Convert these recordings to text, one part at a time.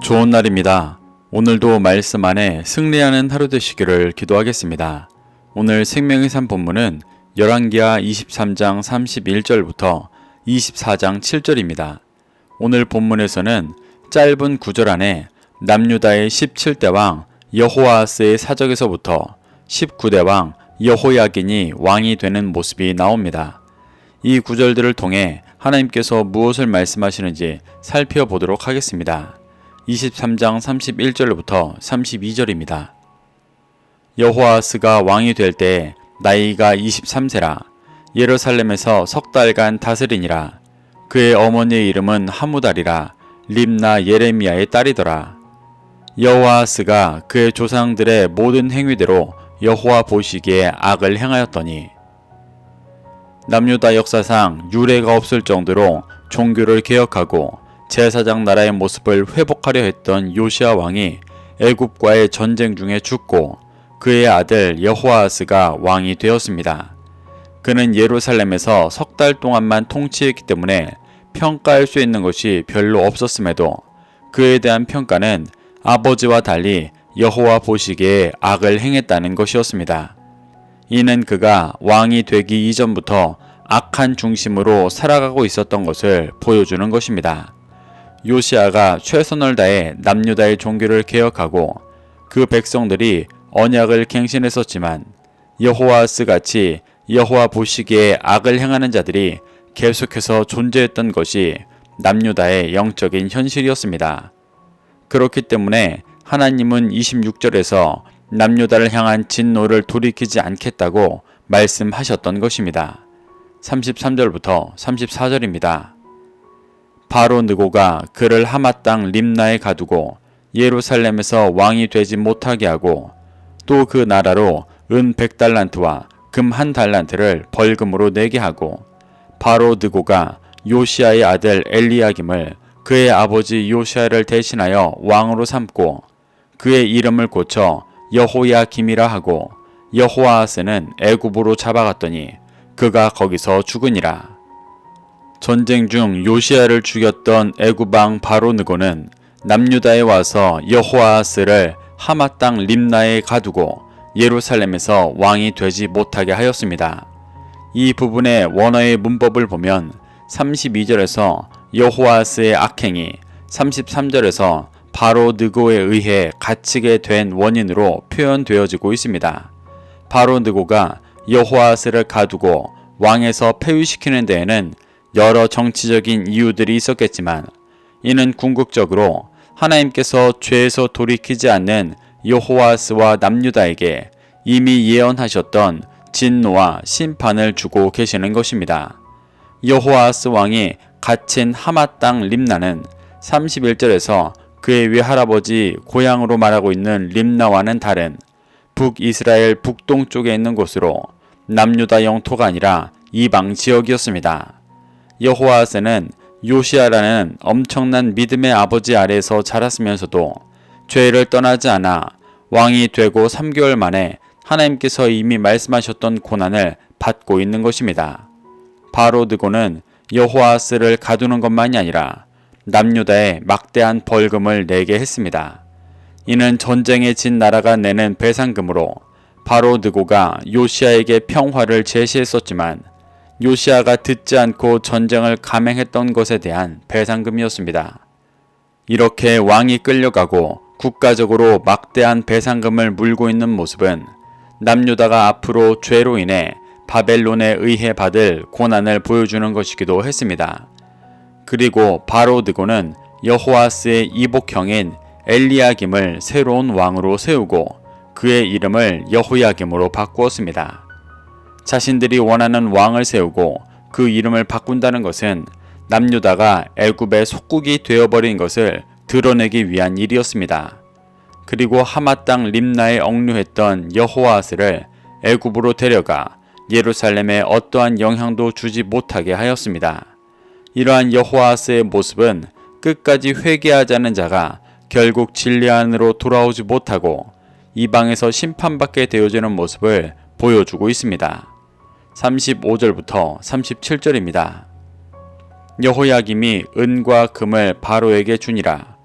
좋은 날입니다. 오늘도 말씀 안에 승리하는 하루 되시기를 기도하겠습니다. 오늘 생명의 산 본문은 열왕기하 23장 31절부터 24장 7절입니다. 오늘 본문에서는 짧은 구절 안에 남유다의 17대 왕 여호아스의 사적에서부터 19대 왕 여호야긴이 왕이 되는 모습이 나옵니다. 이 구절들을 통해 하나님께서 무엇을 말씀하시는지 살펴보도록 하겠습니다. 23장 31절부터 32절입니다. 여호아스가 왕이 될 때 나이가 23세라 예루살렘에서 석 달간 다스리니라. 그의 어머니의 이름은 하무달이라 림나 예레미야의 딸이더라. 여호아스가 그의 조상들의 모든 행위대로 여호와 보시기에 악을 행하였더니 남유다 역사상 유례가 없을 정도로 종교를 개혁하고 제사장 나라의 모습을 회복하려 했던 요시야 왕이 애굽과의 전쟁 중에 죽고 그의 아들 여호아스가 왕이 되었습니다. 그는 예루살렘에서 석 달 동안만 통치했기 때문에 평가할 수 있는 것이 별로 없었음에도 그에 대한 평가는 아버지와 달리 여호와 보시기에 악을 행했다는 것이었습니다. 이는 그가 왕이 되기 이전부터 악한 중심으로 살아가고 있었던 것을 보여주는 것입니다. 요시야가 최선을 다해 남유다의 종교를 개혁하고 그 백성들이 언약을 갱신했었지만 여호아스 같이 여호와 보시기에 악을 행하는 자들이 계속해서 존재했던 것이 남유다의 영적인 현실이었습니다. 그렇기 때문에 하나님은 26절에서 남유다를 향한 진노를 돌이키지 않겠다고 말씀하셨던 것입니다. 33절부터 34절입니다. 바로 느고가 그를 하마 땅 림나에 가두고 예루살렘에서 왕이 되지 못하게 하고 또 그 나라로 은 100달란트와 금 1달란트를 벌금으로 내게 하고 바로 느고가 요시야의 아들 엘리야김을 그의 아버지 요시야를 대신하여 왕으로 삼고 그의 이름을 고쳐 여호야김이라 하고 여호아스는 애굽으로 잡아갔더니 그가 거기서 죽으니라. 전쟁 중 요시야를 죽였던 애굽 왕 바로 느고는 남유다에 와서 여호아스를 하마 땅 림나에 가두고 예루살렘에서 왕이 되지 못하게 하였습니다. 이 부분의 원어의 문법을 보면 32절에서 여호아스의 악행이 33절에서 바로 느고에 의해 갇히게 된 원인으로 표현되어지고 있습니다. 바로 느고가 여호아스를 가두고 왕에서 폐위시키는 데에는 여러 정치적인 이유들이 있었겠지만 이는 궁극적으로 하나님께서 죄에서 돌이키지 않는 여호아스와 남유다에게 이미 예언하셨던 진노와 심판을 주고 계시는 것입니다. 여호아스 왕이 갇힌 하마 땅 림나는 31절에서 그의 외할아버지 고향으로 말하고 있는 림나와는 다른 북이스라엘 북동쪽에 있는 곳으로 남유다 영토가 아니라 이방 지역이었습니다. 여호아스는 요시야라는 엄청난 믿음의 아버지 아래에서 자랐으면서도 죄를 떠나지 않아 왕이 되고 3개월 만에 하나님께서 이미 말씀하셨던 고난을 받고 있는 것입니다. 바로 느고는 여호아스를 가두는 것만이 아니라 남유다에 막대한 벌금을 내게 했습니다. 이는 전쟁에 진 나라가 내는 배상금으로 바로 느고가 요시야에게 평화를 제시했었지만 요시야가 듣지 않고 전쟁을 감행했던 것에 대한 배상금이었습니다. 이렇게 왕이 끌려가고 국가적으로 막대한 배상금을 물고 있는 모습은 남유다가 앞으로 죄로 인해 바벨론에 의해 받을 고난을 보여주는 것이기도 했습니다. 그리고 바로 느고는 여호아스의 이복형인 엘리야김을 새로운 왕으로 세우고 그의 이름을 여호야김으로 바꾸었습니다. 자신들이 원하는 왕을 세우고 그 이름을 바꾼다는 것은 남유다가 애굽의 속국이 되어버린 것을 드러내기 위한 일이었습니다. 그리고 하마 땅 림나에 억류했던 여호아스를 애굽으로 데려가 예루살렘에 어떠한 영향도 주지 못하게 하였습니다. 이러한 여호아스의 모습은 끝까지 회개하자는 자가 결국 진리 안으로 돌아오지 못하고 이방에서 심판받게 되어지는 모습을 보여주고 있습니다. 35절부터 37절입니다. 여호야김이 은과 금을 바로에게 주니라.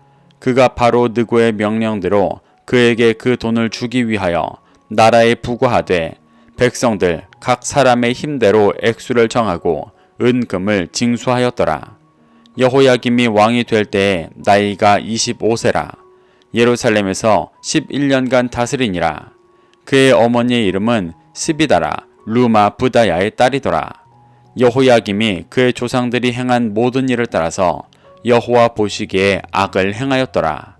그가 바로 느고의 명령대로 그에게 그 돈을 주기 위하여 나라에 부과하되 백성들 각 사람의 힘대로 액수를 정하고 은금을 징수하였더라. 여호야김이 왕이 될 때에 나이가 25세라. 예루살렘에서 11년간 다스리니라. 그의 어머니의 이름은 스비다라 루마 부다야의 딸이더라. 여호야김이 그의 조상들이 행한 모든 일을 따라서 여호와 보시기에 악을 행하였더라.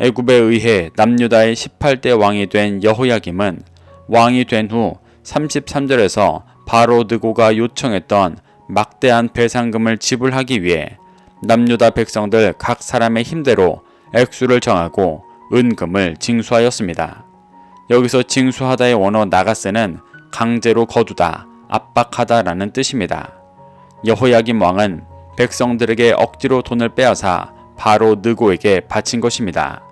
애굽에 의해 남유다의 18대 왕이 된 여호야김은 왕이 된 후 33절에서 바로 느고가 요청했던 막대한 배상금을 지불하기 위해 남유다 백성들 각 사람의 힘대로 액수를 정하고 은금을 징수하였습니다. 여기서 징수하다의 원어 나가스는 강제로 거두다, 압박하다라는 뜻입니다. 여호야김 왕은 백성들에게 억지로 돈을 빼앗아 바로 느고에게 바친 것입니다.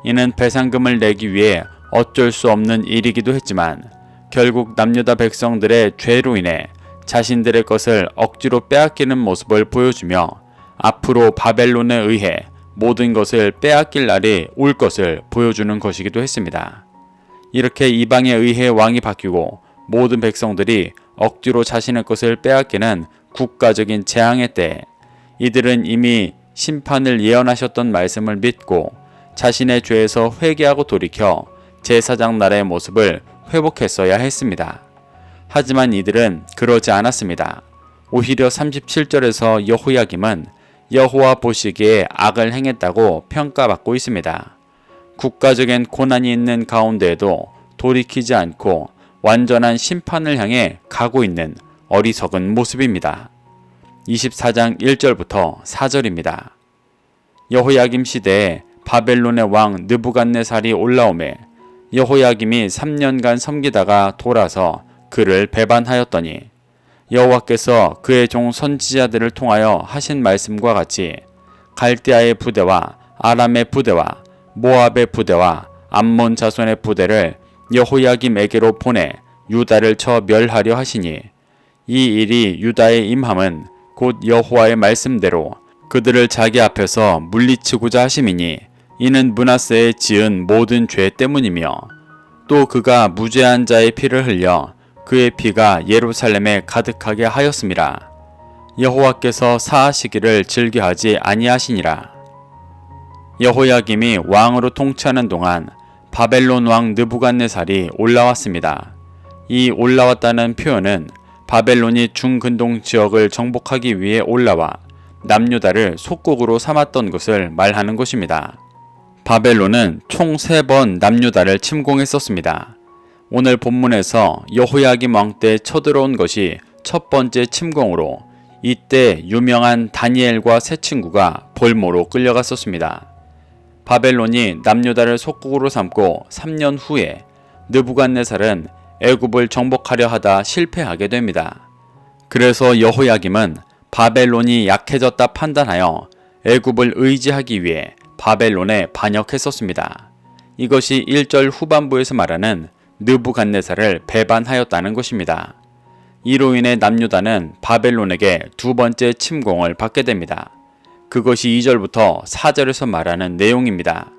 이는 배상금을 내기 위해 어쩔 수 없는 일이기도 했지만 결국 남유다 백성들의 죄로 인해 자신들의 것을 억지로 빼앗기는 모습을 보여주며 앞으로 바벨론에 의해 모든 것을 빼앗길 날이 올 것을 보여주는 것이기도 했습니다. 이렇게 이방에 의해 왕이 바뀌고 모든 백성들이 억지로 자신의 것을 빼앗기는 국가적인 재앙의 때 이들은 이미 심판을 예언하셨던 말씀을 믿고 자신의 죄에서 회개하고 돌이켜 제사장 나라의 모습을 회복했어야 했습니다. 하지만 이들은 그러지 않았습니다. 오히려 37절에서 여호야김은 여호와 보시기에 악을 행했다고 평가받고 있습니다. 국가적인 고난이 있는 가운데에도 돌이키지 않고 완전한 심판을 향해 가고 있는 어리석은 모습입니다. 24장 1절부터 4절입니다. 여호야김 시대에 바벨론의 왕 느부갓네살이 올라오매 여호야김이 3년간 섬기다가 돌아서 그를 배반하였더니 여호와께서 그의 종 선지자들을 통하여 하신 말씀과 같이 갈대아의 부대와 아람의 부대와 모압의 부대와 암몬 자손의 부대를 여호야김에게로 보내 유다를 쳐 멸하려 하시니 이 일이 유다의 임함은 곧 여호와의 말씀대로 그들을 자기 앞에서 물리치고자 하심이니 이는 므낫세의 지은 모든 죄 때문이며 또 그가 무죄한 자의 피를 흘려 그의 피가 예루살렘에 가득하게 하였음이라. 여호와께서 사하시기를 즐겨하지 아니하시니라. 여호야김이 왕으로 통치하는 동안 바벨론 왕 느부갓네살이 올라왔습니다. 이 올라왔다는 표현은 바벨론이 중근동 지역을 정복하기 위해 올라와 남유다를 속국으로 삼았던 것을 말하는 것입니다. 바벨론은 총 3번 남유다를 침공했었습니다. 오늘 본문에서 여호야김 왕 때 쳐들어온 것이 첫 번째 침공으로 이때 유명한 다니엘과 세 친구가 볼모로 끌려갔었습니다. 바벨론이 남유다를 속국으로 삼고 3년 후에 느부갓네살은 애굽을 정복하려 하다 실패하게 됩니다. 그래서 여호야김은 바벨론이 약해졌다 판단하여 애굽을 의지하기 위해 바벨론에 반역했었습니다. 이것이 1절 후반부에서 말하는 느부갓네살을 배반하였다는 것입니다. 이로 인해 남유다는 바벨론에게 두 번째 침공을 받게 됩니다. 그것이 2절부터 4절에서 말하는 내용입니다.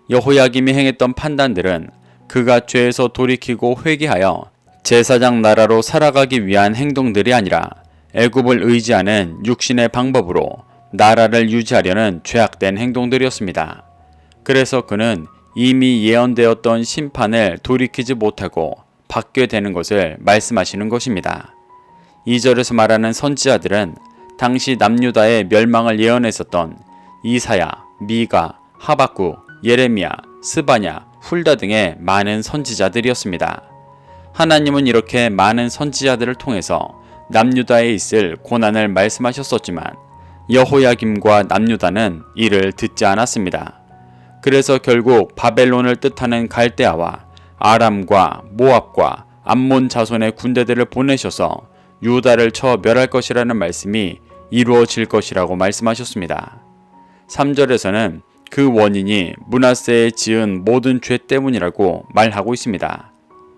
여호야김이 행했던 판단들은 그가 죄에서 돌이키고 회개하여 제사장 나라로 살아가기 위한 행동들이 아니라 애굽을 의지하는 육신의 방법으로 나라를 유지하려는 죄악된 행동들이었습니다. 그래서 그는 이미 예언되었던 심판을 돌이키지 못하고 받게 되는 것을 말씀하시는 것입니다. 2절에서 말하는 선지자들은 당시 남유다의 멸망을 예언했었던 이사야, 미가, 하박국, 예레미야, 스바냐, 훌다 등의 많은 선지자들이었습니다. 하나님은 이렇게 많은 선지자들을 통해서 남유다에 있을 고난을 말씀하셨었지만 여호야김과 남유다는 이를 듣지 않았습니다. 그래서 결국 바벨론을 뜻하는 갈대아와 아람과 모압과 암몬 자손의 군대들을 보내셔서 유다를 쳐 멸할 것이라는 말씀이 이루어질 것이라고 말씀하셨습니다. 3절에서는 그 원인이 므낫세에 지은 모든 죄 때문이라고 말하고 있습니다.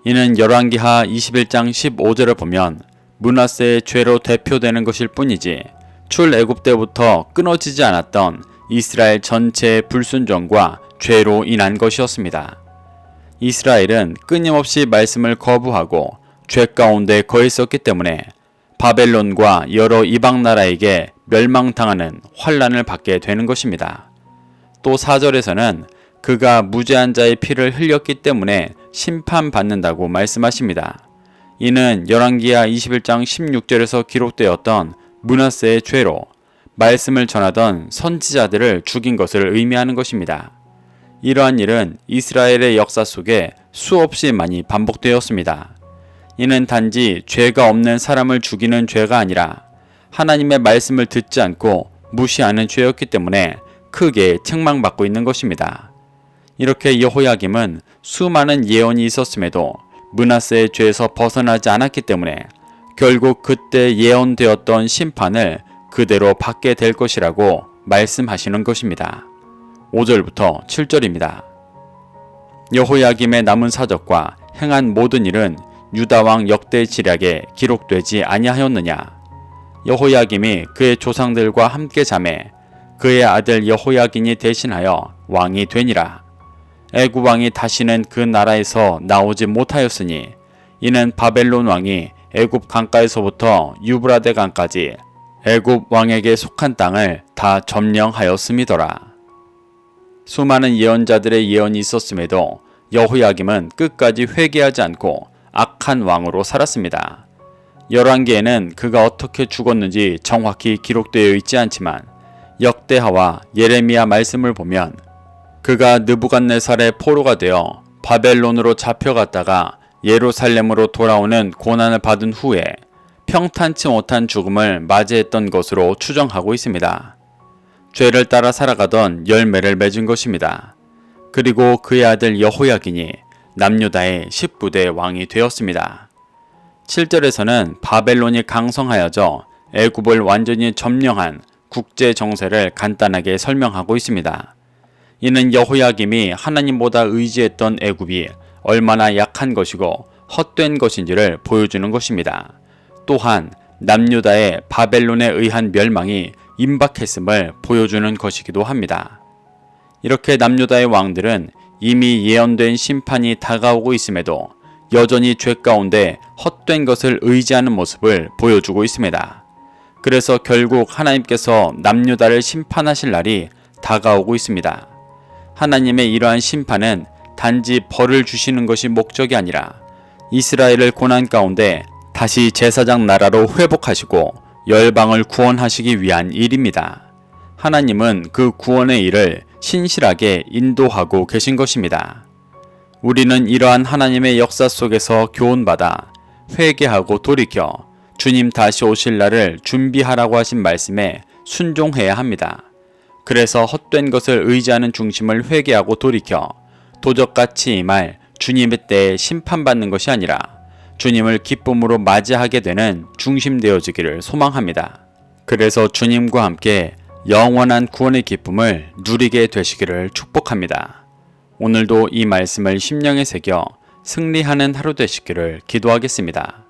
이는 열왕기하 21장 15절을 보면 므낫세의 죄로 대표되는 것일 뿐이지 출애굽 때부터 끊어지지 않았던 이스라엘 전체의 불순종과 죄로 인한 것이었습니다. 이스라엘은 끊임없이 말씀을 거부하고 죄 가운데 거했었기 때문에 바벨론과 여러 이방 나라에게 멸망당하는 환란을 받게 되는 것입니다. 또 4절에서는 그가 무죄한 자의 피를 흘렸기 때문에 심판받는다고 말씀하십니다. 이는 열왕기하 21장 16절에서 기록되었던 므낫세의 죄로 말씀을 전하던 선지자들을 죽인 것을 의미하는 것입니다. 이러한 일은 이스라엘의 역사 속에 수없이 많이 반복되었습니다. 이는 단지 죄가 없는 사람을 죽이는 죄가 아니라 하나님의 말씀을 듣지 않고 무시하는 죄였기 때문에 크게 책망받고 있는 것입니다. 이렇게 여호야김은 수많은 예언이 있었음에도 므낫세의 죄에서 벗어나지 않았기 때문에 결국 그때 예언되었던 심판을 그대로 받게 될 것이라고 말씀하시는 것입니다. 5절부터 7절입니다. 여호야김의 남은 사적과 행한 모든 일은 유다왕 역대 지략에 기록되지 아니하였느냐. 여호야김이 그의 조상들과 함께 잠에 그의 아들 여호야긴이 대신하여 왕이 되니라. 애굽 왕이 다시는 그 나라에서 나오지 못하였으니 이는 바벨론 왕이 애굽 강가에서부터 유브라데 강까지 애굽 왕에게 속한 땅을 다 점령하였음이더라. 수많은 예언자들의 예언이 있었음에도 여호야김은 끝까지 회개하지 않고 악한 왕으로 살았습니다. 열왕기에는 그가 어떻게 죽었는지 정확히 기록되어 있지 않지만 역대하와 예레미야 말씀을 보면 그가 느부갓네살의 포로가 되어 바벨론으로 잡혀갔다가 예루살렘으로 돌아오는 고난을 받은 후에 평탄치 못한 죽음을 맞이했던 것으로 추정하고 있습니다. 죄를 따라 살아가던 열매를 맺은 것입니다. 그리고 그의 아들 여호야긴이 남유다의 19대 왕이 되었습니다. 7절에서는 바벨론이 강성하여져 애굽을 완전히 점령한 국제 정세를 간단하게 설명하고 있습니다. 이는 여호야김이 하나님보다 의지했던 애굽이 얼마나 약한 것이고 헛된 것인지를 보여주는 것입니다. 또한 남유다의 바벨론에 의한 멸망이 임박했음을 보여주는 것이기도 합니다. 이렇게 남유다의 왕들은 이미 예언된 심판이 다가오고 있음에도 여전히 죄 가운데 헛된 것을 의지하는 모습을 보여주고 있습니다. 그래서 결국 하나님께서 남유다를 심판하실 날이 다가오고 있습니다. 하나님의 이러한 심판은 단지 벌을 주시는 것이 목적이 아니라 이스라엘을 고난 가운데 다시 제사장 나라로 회복하시고 열방을 구원하시기 위한 일입니다. 하나님은 그 구원의 일을 신실하게 인도하고 계신 것입니다. 우리는 이러한 하나님의 역사 속에서 교훈받아 회개하고 돌이켜 주님 다시 오실 날을 준비하라고 하신 말씀에 순종해야 합니다. 그래서 헛된 것을 의지하는 중심을 회개하고 돌이켜 도적같이 임할 주님의 때에 심판받는 것이 아니라 주님을 기쁨으로 맞이하게 되는 중심 되어지기를 소망합니다. 그래서 주님과 함께 영원한 구원의 기쁨을 누리게 되시기를 축복합니다. 오늘도 이 말씀을 심령에 새겨 승리하는 하루 되시기를 기도하겠습니다.